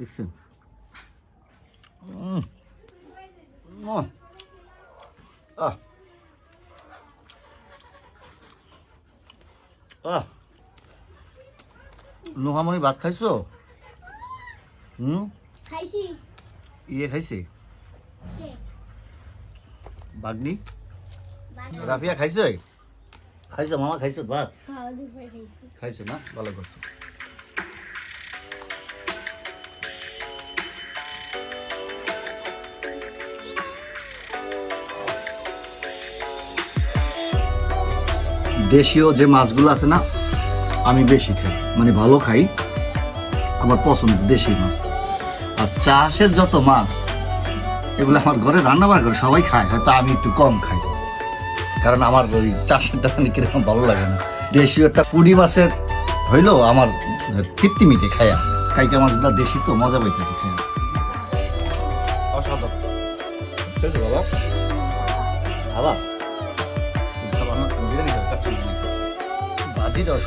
দেখছেন লোহামণি ভাত খাইছো? খাইছি। ইয়ে খাইছে বাগনি রাফিয়া খাইছো? খাইছো মামা? খাইছো ভাত? খাইছো না, ভালো করছো। দেশীয় যে মাছগুলো আছে না, আমি বেশি খাই, মানে ভালো খাই, আমার পছন্দ দেশি মাছ। আর চাষের যত মাছ এগুলো আমার ঘরে রান্না বান্না করে সবাই খায়, হয়তো আমি একটু কম খাই, কারণ আমার ওই চাষের দানি কিরকম ভালো লাগে না। দেশীয় একটা পুঁটি মাছের হইলেও আমার তৃপ্তি মিটে খায়া, কাইকা মাছগুলো দেশি তো মজা পাইতেছে খায়া। অসাধারণ বাবা, বাবা বাজি দাও।